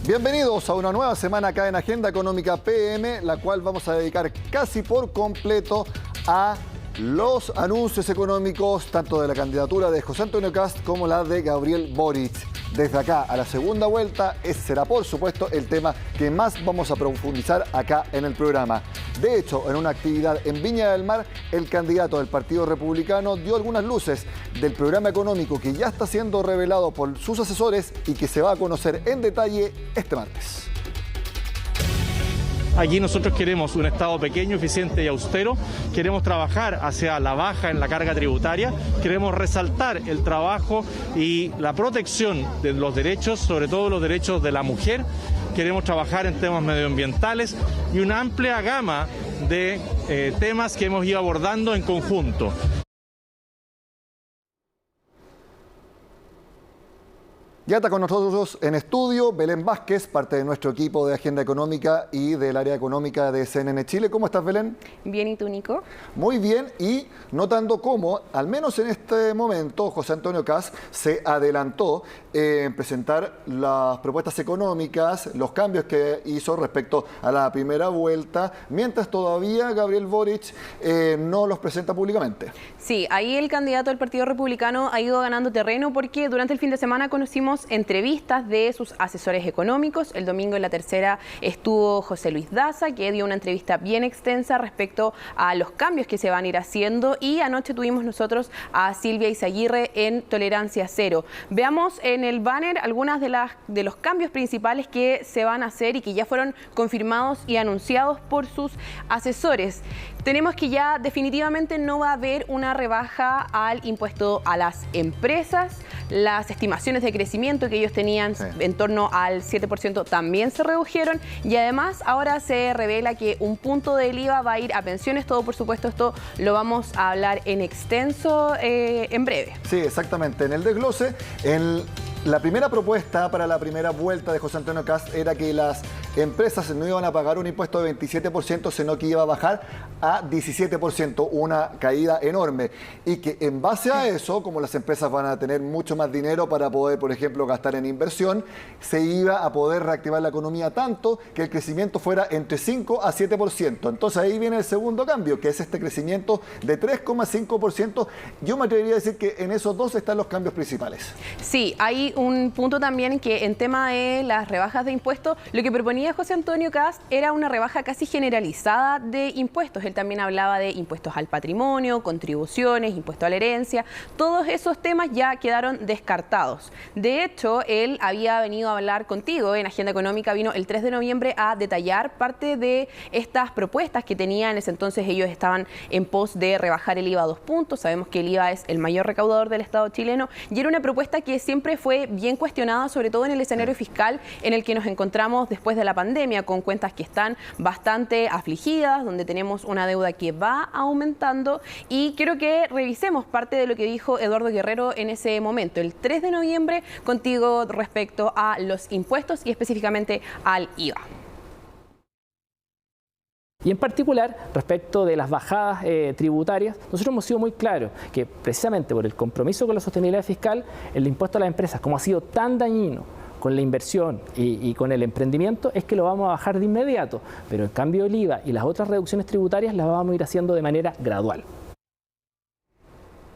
Bienvenidos a una nueva semana acá en Agenda Económica PM, la cual vamos a dedicar casi por completo a los anuncios económicos, tanto de la candidatura de José Antonio Kast como la de Gabriel Boric. Desde acá a la segunda vuelta, ese será por supuesto el tema que más vamos a profundizar acá en el programa. De hecho, en una actividad en Viña del Mar, el candidato del Partido Republicano dio algunas luces del programa económico que ya está siendo revelado por sus asesores y que se va a conocer en detalle este martes. Aquí nosotros queremos un Estado pequeño, eficiente y austero, queremos trabajar hacia la baja en la carga tributaria, queremos resaltar el trabajo y la protección de los derechos, sobre todo los derechos de la mujer, queremos trabajar en temas medioambientales y una amplia gama de temas que hemos ido abordando en conjunto. Ya está con nosotros en estudio Belén Vázquez, parte de nuestro equipo de Agenda Económica y del área económica de CNN Chile. ¿Cómo estás, Belén? Bien, ¿y tú, Nico? Muy bien, y notando cómo, al menos en este momento, José Antonio Kast se adelantó en presentar las propuestas económicas, los cambios que hizo respecto a la primera vuelta, mientras todavía Gabriel Boric no los presenta públicamente. Sí, ahí el candidato del Partido Republicano ha ido ganando terreno porque durante el fin de semana conocimos entrevistas de sus asesores económicos. El domingo en La Tercera estuvo José Luis Daza, que dio una entrevista bien extensa respecto a los cambios que se van a ir haciendo, y anoche tuvimos nosotros a Silvia Izaguirre en Tolerancia Cero. Veamos en el banner algunas de los cambios principales que se van a hacer y que ya fueron confirmados y anunciados por sus asesores. Tenemos que ya definitivamente no va a haber una rebaja al impuesto a las empresas. Las estimaciones de crecimiento que ellos tenían en torno al 7% también se redujeron, y además ahora se revela que un punto del IVA va a ir a pensiones. Todo, por supuesto, esto lo vamos a hablar en extenso en breve. Sí, exactamente. En el desglose, la primera propuesta para la primera vuelta de José Antonio Kast era que las empresas no iban a pagar un impuesto de 27%, sino que iba a bajar a 17%, una caída enorme. Y que en base a eso, como las empresas van a tener mucho más dinero para poder, por ejemplo, gastar en inversión, se iba a poder reactivar la economía tanto que el crecimiento fuera entre 5 a 7%. Entonces ahí viene el segundo cambio, que es este crecimiento de 3,5%. Yo me atrevería a decir que en esos dos están los cambios principales. Sí, hay un punto también que en tema de las rebajas de impuestos, lo que proponía José Antonio Kast era una rebaja casi generalizada de impuestos. Él también hablaba de impuestos al patrimonio, contribuciones, impuesto a la herencia. Todos esos temas ya quedaron descartados. De hecho, él había venido a hablar contigo en Agenda Económica, vino el 3 de noviembre a detallar parte de estas propuestas que tenía. En ese entonces ellos estaban en pos de rebajar el IVA a 2 puntos. Sabemos que el IVA es el mayor recaudador del Estado chileno y era una propuesta que siempre fue bien cuestionada, sobre todo en el escenario fiscal en el que nos encontramos después de la pandemia, con cuentas que están bastante afligidas, donde tenemos una deuda que va aumentando, y quiero que revisemos parte de lo que dijo Eduardo Guerrero en ese momento, el 3 de noviembre, contigo respecto a los impuestos y específicamente al IVA. Y en particular, respecto de las bajadas tributarias, nosotros hemos sido muy claros que precisamente por el compromiso con la sostenibilidad fiscal, el impuesto a las empresas, como ha sido tan dañino con la inversión y con el emprendimiento, es que lo vamos a bajar de inmediato. Pero en cambio el IVA y las otras reducciones tributarias las vamos a ir haciendo de manera gradual.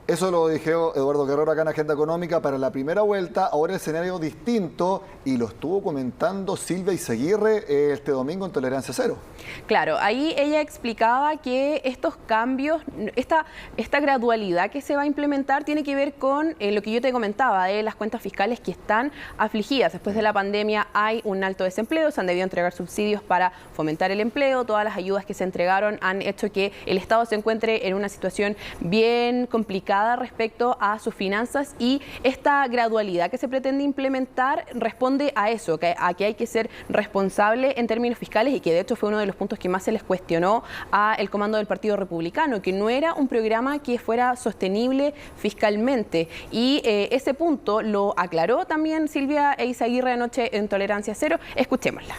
Eso lo dijo Eduardo Guerrero acá en Agenda Económica para la primera vuelta. Ahora el escenario distinto, y lo estuvo comentando Silvia Izaguirre este domingo en Tolerancia Cero. Claro, ahí ella explicaba que estos cambios, esta gradualidad que se va a implementar tiene que ver con lo que yo te comentaba de las cuentas fiscales que están afligidas. Después de la pandemia hay un alto desempleo, se han debido entregar subsidios para fomentar el empleo, todas las ayudas que se entregaron han hecho que el Estado se encuentre en una situación bien complicada respecto a sus finanzas, y esta gradualidad que se pretende implementar responde a eso, a que hay que ser responsable en términos fiscales, y que de hecho fue uno de los puntos que más se les cuestionó al comando del Partido Republicano, que no era un programa que fuera sostenible fiscalmente, y ese punto lo aclaró también Silvia Izaguirre anoche en Tolerancia Cero. Escuchémosla.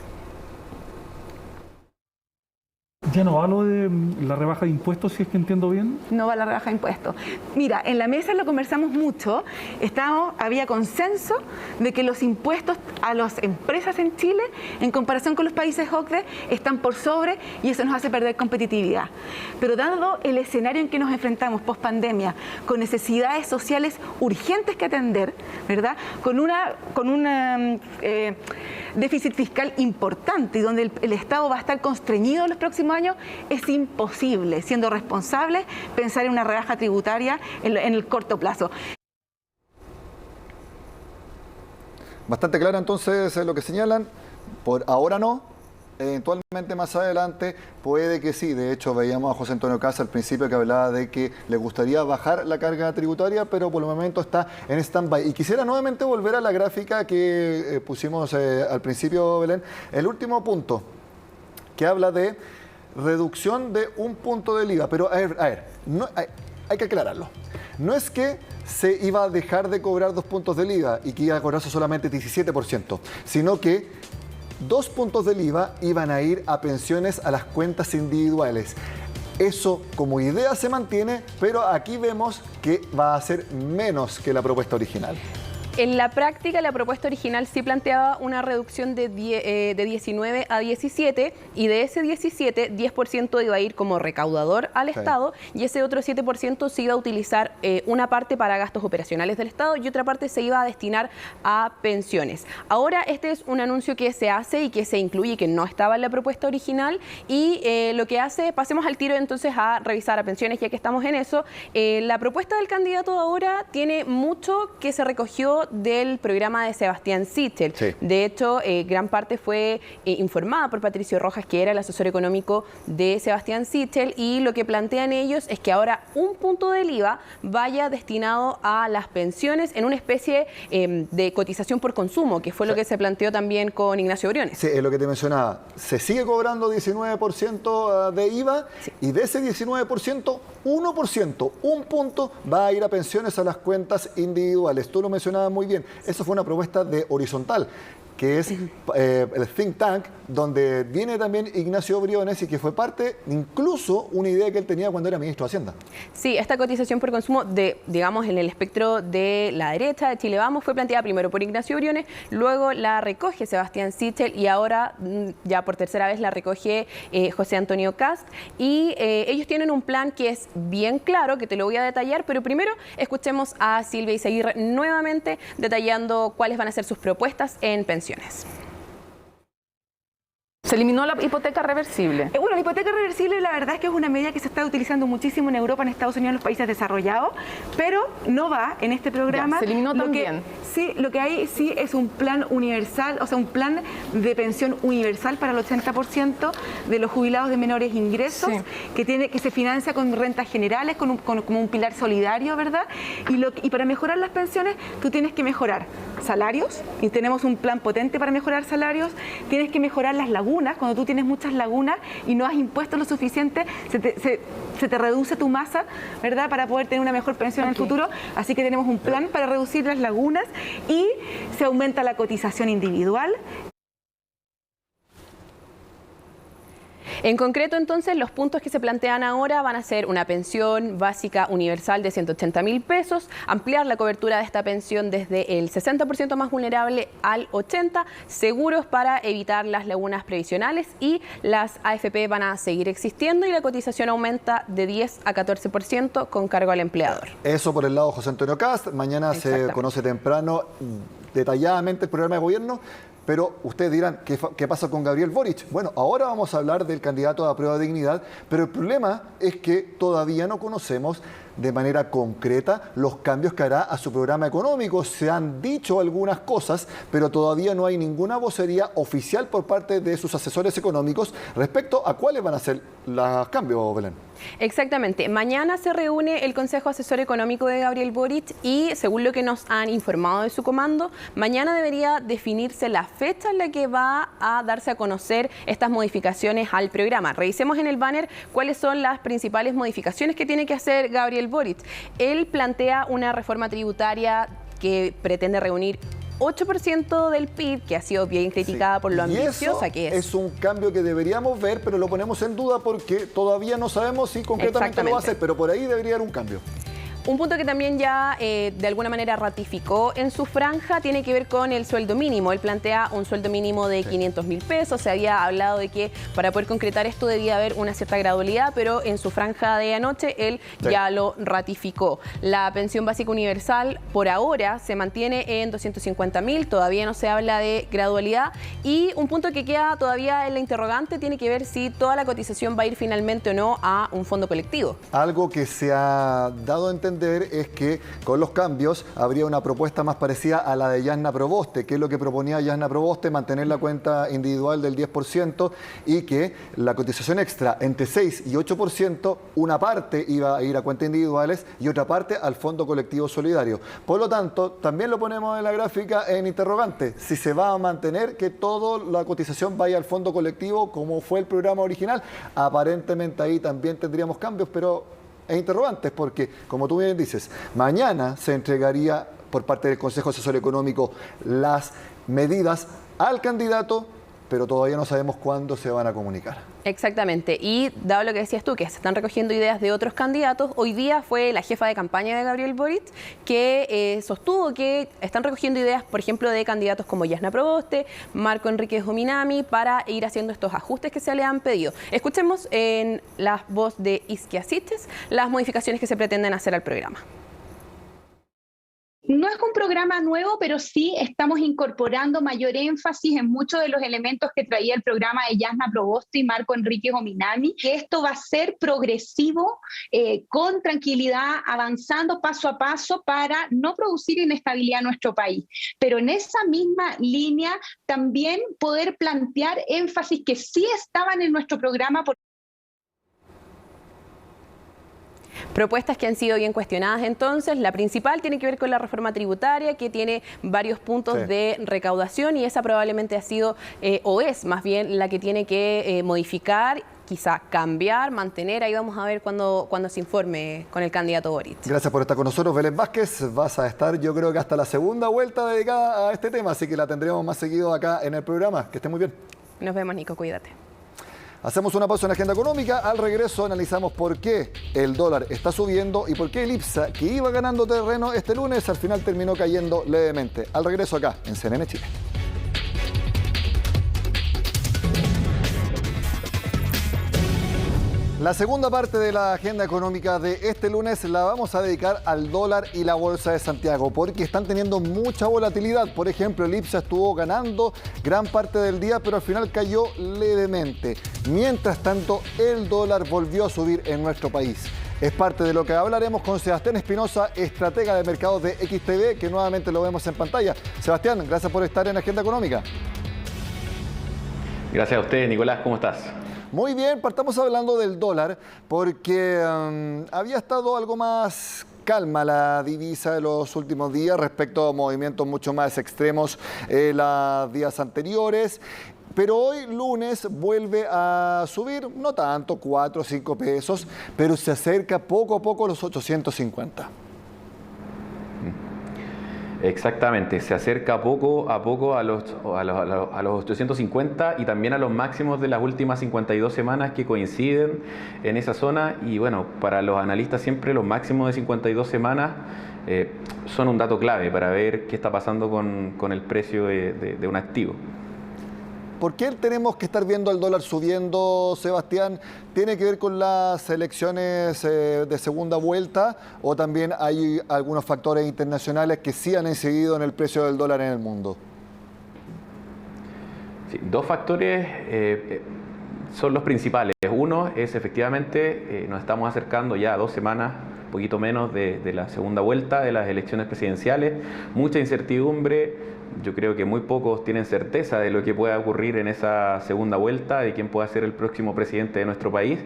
Ya no va lo de la rebaja de impuestos, si es que entiendo bien. No va la rebaja de impuestos. Mira, en la mesa lo conversamos mucho, había consenso de que los impuestos a las empresas en Chile, en comparación con los países OCDE, están por sobre y eso nos hace perder competitividad. Pero dado el escenario en que nos enfrentamos post pandemia, con necesidades sociales urgentes que atender, ¿verdad? Con un déficit fiscal importante y donde el Estado va a estar constreñido en los próximos años, es imposible, siendo responsable, pensar en una rebaja tributaria en el corto plazo. Bastante clara entonces lo que señalan. Por ahora no. Eventualmente más adelante puede que sí. De hecho, veíamos a José Antonio Kast al principio que hablaba de que le gustaría bajar la carga tributaria, pero por el momento está en stand-by. Y quisiera nuevamente volver a la gráfica que pusimos al principio, Belén. El último punto, que habla de reducción de 1 punto del IVA. Pero, a ver no, hay que aclararlo. No es que se iba a dejar de cobrar 2 puntos del IVA y que iba a cobrarse solamente 17%, sino que 2 puntos del IVA iban a ir a pensiones a las cuentas individuales. Eso como idea se mantiene, pero aquí vemos que va a ser menos que la propuesta original. En la práctica, la propuesta original sí planteaba una reducción de 19 a 17 y de ese 17, 10% iba a ir como recaudador al Estado y ese otro 7% se iba a utilizar una parte para gastos operacionales del Estado y otra parte se iba a destinar a pensiones. Ahora este es un anuncio que se hace y que se incluye, que no estaba en la propuesta original y lo que hace, pasemos al tiro entonces a revisar a pensiones ya que estamos en eso. La propuesta del candidato ahora tiene mucho que se recogió del programa de Sebastián Sichel. Sí. De hecho, gran parte fue informada por Patricio Rojas, que era el asesor económico de Sebastián Sichel, y lo que plantean ellos es que ahora 1 punto del IVA vaya destinado a las pensiones en una especie de cotización por consumo, que fue lo que se planteó también con Ignacio Briones. Sí, es lo que te mencionaba. Se sigue cobrando 19% de IVA y de ese 19%, 1%, 1 punto va a ir a pensiones a las cuentas individuales. Tú lo mencionabas muy bien. Eso fue una propuesta de Horizontal, que es el think tank, donde viene también Ignacio Briones y que fue parte, incluso una idea que él tenía cuando era ministro de Hacienda. Sí, esta cotización por consumo, digamos, en el espectro de la derecha de Chile Vamos, fue planteada primero por Ignacio Briones, luego la recoge Sebastián Sichel y ahora ya por tercera vez la recoge José Antonio Kast. Y ellos tienen un plan que es bien claro, que te lo voy a detallar, pero primero escuchemos a Silvia Izaguirre nuevamente detallando cuáles van a ser sus propuestas en pensiones. Se eliminó la hipoteca reversible. Bueno, la hipoteca reversible la verdad es que es una medida que se está utilizando muchísimo en Europa, en Estados Unidos, en los países desarrollados, pero no va en este programa. Ya, se eliminó también. Lo que hay sí es un plan universal, o sea, un plan de pensión universal para el 80% de los jubilados de menores ingresos, que se financia con rentas generales, como un pilar solidario, ¿verdad? Y para mejorar las pensiones, tú tienes que mejorar salarios, y tenemos un plan potente para mejorar salarios, tienes que mejorar las lagunas. Cuando tú tienes muchas lagunas y no has impuesto lo suficiente, se te reduce tu masa, ¿verdad?, para poder tener una mejor pensión en el futuro. Así que tenemos un plan para reducir las lagunas y se aumenta la cotización individual. En concreto, entonces, los puntos que se plantean ahora van a ser una pensión básica universal de 180.000 pesos, ampliar la cobertura de esta pensión desde el 60% más vulnerable al 80%, seguros para evitar las lagunas previsionales y las AFP van a seguir existiendo y la cotización aumenta de 10 a 14% con cargo al empleador. Eso por el lado de José Antonio Kast. Mañana se conoce temprano detalladamente el programa de gobierno. Pero ustedes dirán, ¿qué pasa con Gabriel Boric? Bueno, ahora vamos a hablar del candidato a prueba de dignidad, pero el problema es que todavía no conocemos de manera concreta los cambios que hará a su programa económico. Se han dicho algunas cosas, pero todavía no hay ninguna vocería oficial por parte de sus asesores económicos respecto a cuáles van a ser los cambios, Belén. Exactamente. Mañana se reúne el Consejo Asesor Económico de Gabriel Boric y, según lo que nos han informado de su comando, mañana debería definirse la fecha en la que va a darse a conocer estas modificaciones al programa. Revisemos en el banner cuáles son las principales modificaciones que tiene que hacer Gabriel Boric. Él plantea una reforma tributaria que pretende reunir 8% del PIB, que ha sido bien criticada por lo ambiciosa que es. Es un cambio que deberíamos ver, pero lo ponemos en duda porque todavía no sabemos si concretamente lo va a hacer, pero por ahí debería haber un cambio. Un punto que también ya de alguna manera ratificó en su franja tiene que ver con el sueldo mínimo. Él plantea un sueldo mínimo de 500.000 pesos. Se había hablado de que para poder concretar esto debía haber una cierta gradualidad, pero en su franja de anoche él ya lo ratificó. La pensión básica universal por ahora se mantiene en 250.000, todavía no se habla de gradualidad. Y un punto que queda todavía en la interrogante tiene que ver si toda la cotización va a ir finalmente o no a un fondo colectivo. Algo que se ha dado a entender es que con los cambios habría una propuesta más parecida a la de Jasna Proboste, que es lo que proponía Jasna Proboste, mantener la cuenta individual del 10% y que la cotización extra entre 6 y 8%, una parte iba a ir a cuentas individuales y otra parte al Fondo Colectivo Solidario. Por lo tanto, también lo ponemos en la gráfica en interrogante, si se va a mantener que toda la cotización vaya al Fondo Colectivo como fue el programa original. Aparentemente ahí también tendríamos cambios, pero interrogantes, porque, como tú bien dices, mañana se entregaría por parte del Consejo Asesor Económico las medidas al candidato, pero todavía no sabemos cuándo se van a comunicar. Exactamente, y dado lo que decías tú, que se están recogiendo ideas de otros candidatos, hoy día fue la jefa de campaña de Gabriel Boric que sostuvo que están recogiendo ideas, por ejemplo, de candidatos como Jasna Proboste, Marco Enríquez Ominami, para ir haciendo estos ajustes que se le han pedido. Escuchemos en la voz de Isquia Siches las modificaciones que se pretenden hacer al programa. No es un programa nuevo, pero sí estamos incorporando mayor énfasis en muchos de los elementos que traía el programa de Jasna Proboste y Marco Enríquez Ominami, que esto va a ser progresivo, con tranquilidad, avanzando paso a paso para no producir inestabilidad en nuestro país. Pero en esa misma línea también poder plantear énfasis que sí estaban en nuestro programa. Propuestas que han sido bien cuestionadas entonces. La principal tiene que ver con la reforma tributaria, que tiene varios puntos de recaudación, y esa probablemente ha sido, o es más bien, la que tiene que modificar, quizá cambiar, mantener. Ahí vamos a ver cuando se informe con el candidato Boric. Gracias por estar con nosotros, Belén Vázquez. Vas a estar, yo creo que hasta la segunda vuelta dedicada a este tema, así que la tendremos más seguido acá en el programa. Que esté muy bien. Nos vemos, Nico, cuídate. Hacemos una pausa en la agenda económica. Al regreso analizamos por qué el dólar está subiendo y por qué el IPSA, que iba ganando terreno este lunes, al final terminó cayendo levemente. Al regreso acá en CNN Chile. La segunda parte de la agenda económica de este lunes la vamos a dedicar al dólar y la bolsa de Santiago, porque están teniendo mucha volatilidad. Por ejemplo, el IPSA estuvo ganando gran parte del día, pero al final cayó levemente. Mientras tanto, el dólar volvió a subir en nuestro país. Es parte de lo que hablaremos con Sebastián Espinosa, estratega de mercados de XTV, que nuevamente lo vemos en pantalla. Sebastián, gracias por estar en Agenda Económica. Gracias a ustedes, Nicolás. ¿Cómo estás? Muy bien, partamos hablando del dólar, porque había estado algo más calma la divisa de los últimos días respecto a movimientos mucho más extremos los días anteriores. Pero hoy, lunes, vuelve a subir, no tanto, 4 o 5 pesos, pero se acerca poco a poco a los 850. Exactamente, se acerca poco a poco a los 850 y también a los máximos de las últimas 52 semanas que coinciden en esa zona. Y bueno, para los analistas siempre los máximos de 52 semanas son un dato clave para ver qué está pasando con el precio de un activo. ¿Por qué tenemos que estar viendo al dólar subiendo, Sebastián? ¿Tiene que ver con las elecciones de segunda vuelta o también hay algunos factores internacionales que sí han incidido en el precio del dólar en el mundo? Sí, dos factores son los principales. Uno es efectivamente nos estamos acercando ya a 2 semanas, un poquito menos de la segunda vuelta de las elecciones presidenciales. Mucha incertidumbre. Yo creo que muy pocos tienen certeza de lo que pueda ocurrir en esa segunda vuelta, de quién pueda ser el próximo presidente de nuestro país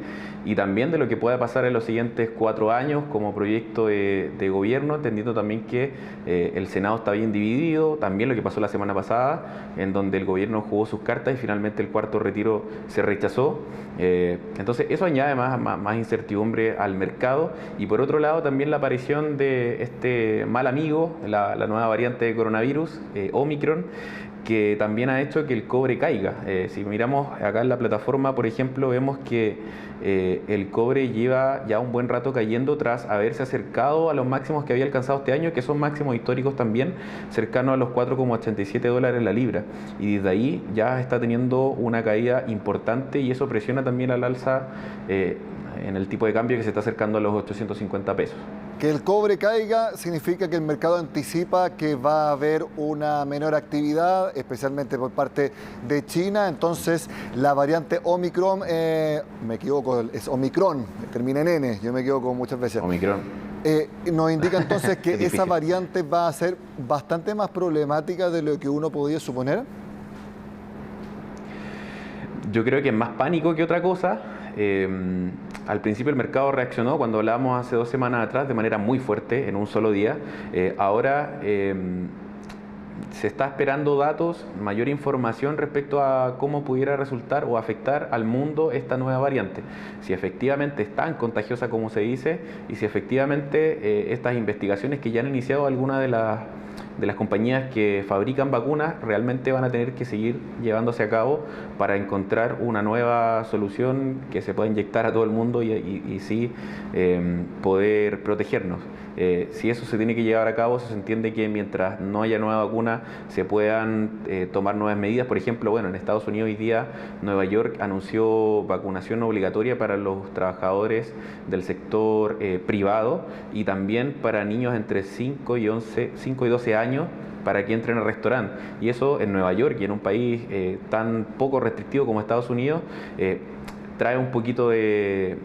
y también de lo que pueda pasar en los siguientes 4 años como proyecto de gobierno, entendiendo también que el Senado está bien dividido, también lo que pasó la semana pasada, en donde el gobierno jugó sus cartas y finalmente el cuarto retiro se rechazó. Entonces eso añade más incertidumbre al mercado y por otro lado también la aparición de este mal amigo, la nueva variante de coronavirus, Omicron, que también ha hecho que el cobre caiga. Si miramos acá en la plataforma, por ejemplo, vemos que el cobre lleva ya un buen rato cayendo tras haberse acercado a los máximos que había alcanzado este año, que son máximos históricos también, cercanos a los $4,87 la libra. Y desde ahí ya está teniendo una caída importante y eso presiona también al alza en el tipo de cambio que se está acercando a los 850 pesos. Que el cobre caiga significa que el mercado anticipa que va a haber una menor actividad, especialmente por parte de China. Entonces, la variante Omicron, me equivoco, es Omicron, termina en N, yo me equivoco muchas veces. Omicron. Nos indica entonces que esa variante va a ser bastante más problemática de lo que uno podía suponer. Yo creo que es más pánico que otra cosa. Al principio el mercado reaccionó cuando hablábamos hace 2 semanas atrás de manera muy fuerte en un solo día. Ahora se está esperando datos, mayor información respecto a cómo pudiera resultar o afectar al mundo esta nueva variante. Si efectivamente es tan contagiosa como se dice y si efectivamente estas investigaciones que ya han iniciado algunas de las compañías que fabrican vacunas realmente van a tener que seguir llevándose a cabo para encontrar una nueva solución que se pueda inyectar a todo el mundo y sí poder protegernos. Si eso se tiene que llevar a cabo, se entiende que mientras no haya nueva vacuna se puedan tomar nuevas medidas. Por ejemplo, bueno, en Estados Unidos hoy día Nueva York anunció vacunación obligatoria para los trabajadores del sector privado y también para niños entre 5 y 12 años para que entren al restaurante. Y eso en Nueva York y en un país tan poco restrictivo como Estados Unidos trae un poquito de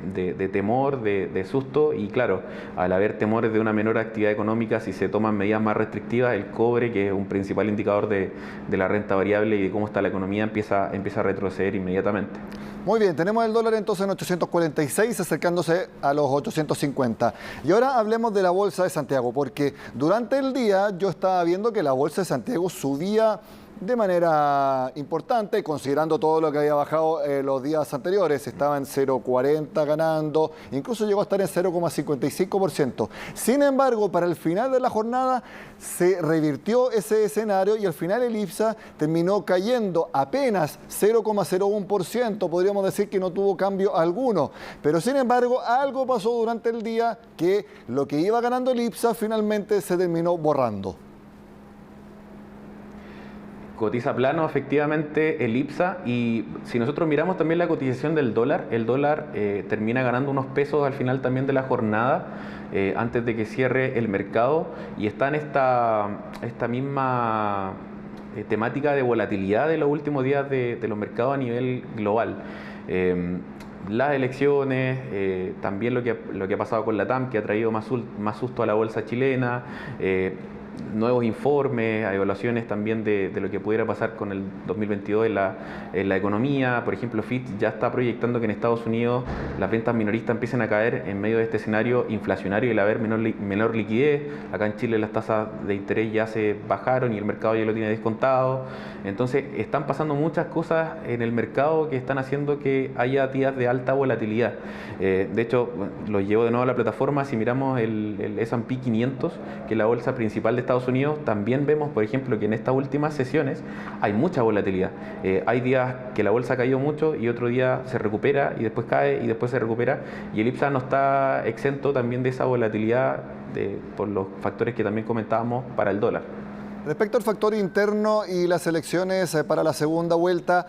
temor, de susto y claro, al haber temores de una menor actividad económica, si se toman medidas más restrictivas, el cobre, que es un principal indicador de la renta variable y de cómo está la economía, empieza a retroceder inmediatamente. Muy bien, tenemos el dólar entonces en 846, acercándose a los 850. Y ahora hablemos de la Bolsa de Santiago, porque durante el día yo estaba viendo que la Bolsa de Santiago subía de manera importante, considerando todo lo que había bajado los días anteriores. Estaba en 0,40 ganando, incluso llegó a estar en 0,55%. Sin embargo, para el final de la jornada se revirtió ese escenario y al final el IPSA terminó cayendo apenas 0,01%. Podríamos decir que no tuvo cambio alguno. Pero sin embargo, algo pasó durante el día que lo que iba ganando el IPSA finalmente se terminó borrando. Cotiza plano efectivamente el IPSA y si nosotros miramos también la cotización del dólar, el dólar termina ganando unos pesos al final también de la jornada antes de que cierre el mercado y está en esta misma temática de volatilidad de los últimos días de los mercados a nivel global. Las elecciones, también lo que ha pasado con la TAM, que ha traído más susto a la bolsa chilena, nuevos informes, evaluaciones también de lo que pudiera pasar con el 2022 en la economía. Por ejemplo, Fitch ya está proyectando que en Estados Unidos las ventas minoristas empiecen a caer en medio de este escenario inflacionario y el haber menor liquidez. Acá en Chile las tasas de interés ya se bajaron y el mercado ya lo tiene descontado. Entonces están pasando muchas cosas en el mercado que están haciendo que haya días de alta volatilidad. De hecho, lo llevo de nuevo a la plataforma. Si miramos el S&P 500, que es la bolsa principal de Estados Unidos, también vemos, por ejemplo, que en estas últimas sesiones hay mucha volatilidad. Hay días que la bolsa ha caído mucho y otro día se recupera y después cae y después se recupera. Y el IPSA no está exento también de esa volatilidad por los factores que también comentábamos para el dólar. Respecto al factor interno y las elecciones para la segunda vuelta,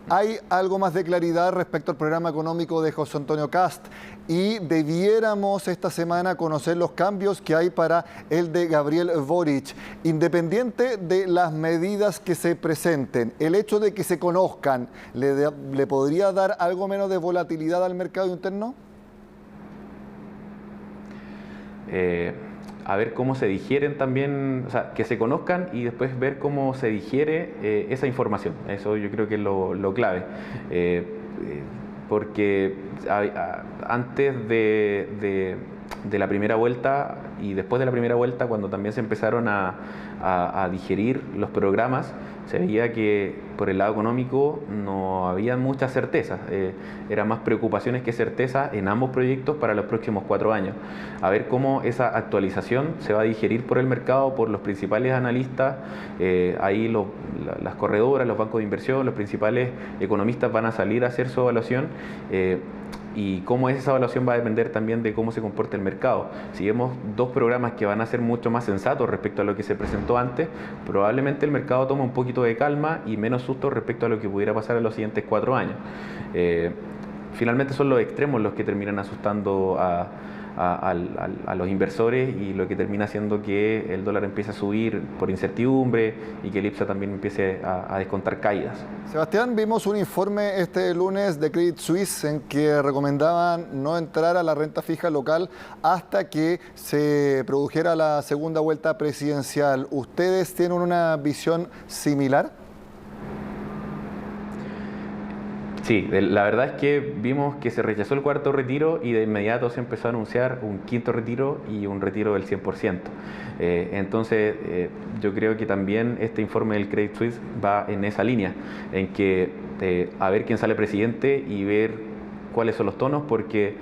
¿hay algo más de claridad respecto al programa económico de José Antonio Kast? Y debiéramos esta semana conocer los cambios que hay para el de Gabriel Boric. Independiente de las medidas que se presenten, el hecho de que se conozcan, ¿le podría dar algo menos de volatilidad al mercado interno? A ver cómo se digieren también, o sea, que se conozcan y después ver cómo se digiere esa información. Eso yo creo que es lo clave. Porque antes de la primera vuelta y después de la primera vuelta, cuando también se empezaron a digerir los programas, se veía que por el lado económico no había muchas certezas, eran más preocupaciones que certezas en ambos proyectos para los próximos 4 años. A ver cómo esa actualización se va a digerir por el mercado, por los principales analistas, ahí las corredoras, los bancos de inversión, los principales economistas van a salir a hacer su evaluación. Y cómo es esa evaluación va a depender también de cómo se comporta el mercado. Si vemos 2 programas que van a ser mucho más sensatos respecto a lo que se presentó antes, probablemente el mercado toma un poquito de calma y menos susto respecto a lo que pudiera pasar en los siguientes 4 años. Finalmente son los extremos los que terminan asustando a los inversores y lo que termina haciendo que el dólar empiece a subir por incertidumbre y que el IPSA también empiece a descontar caídas. Sebastián, vimos un informe este lunes de Credit Suisse en que recomendaban no entrar a la renta fija local hasta que se produjera la segunda vuelta presidencial. ¿Ustedes tienen una visión similar? Sí, la verdad es que vimos que se rechazó el 4.º retiro y de inmediato se empezó a anunciar un 5.º retiro y un retiro del 100%. Entonces, yo creo que también este informe del Credit Suisse va en esa línea, en que a ver quién sale presidente y ver cuáles son los tonos, porque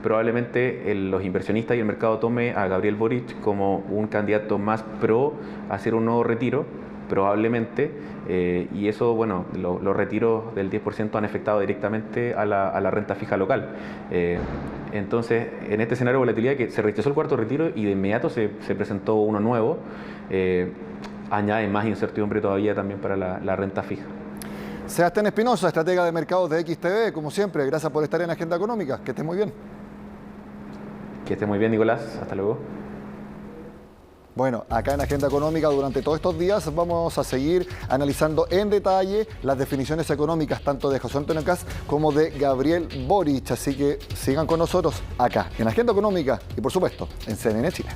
probablemente los inversionistas y el mercado tome a Gabriel Boric como un candidato más pro a hacer un nuevo retiro, probablemente, y eso, bueno, los retiros del 10% han afectado directamente a la renta fija local. Entonces, en este escenario de volatilidad que se rechazó el 4.º retiro y de inmediato se presentó uno nuevo, añade más incertidumbre todavía también para la renta fija. Sebastián Espinosa, estratega de mercados de XTV, como siempre, gracias por estar en Agenda Económica. Que estés muy bien. Que estés muy bien, Nicolás. Hasta luego. Bueno, acá en Agenda Económica durante todos estos días vamos a seguir analizando en detalle las definiciones económicas tanto de José Antonio Kast como de Gabriel Boric. Así que sigan con nosotros acá en Agenda Económica y por supuesto en CNN Chile.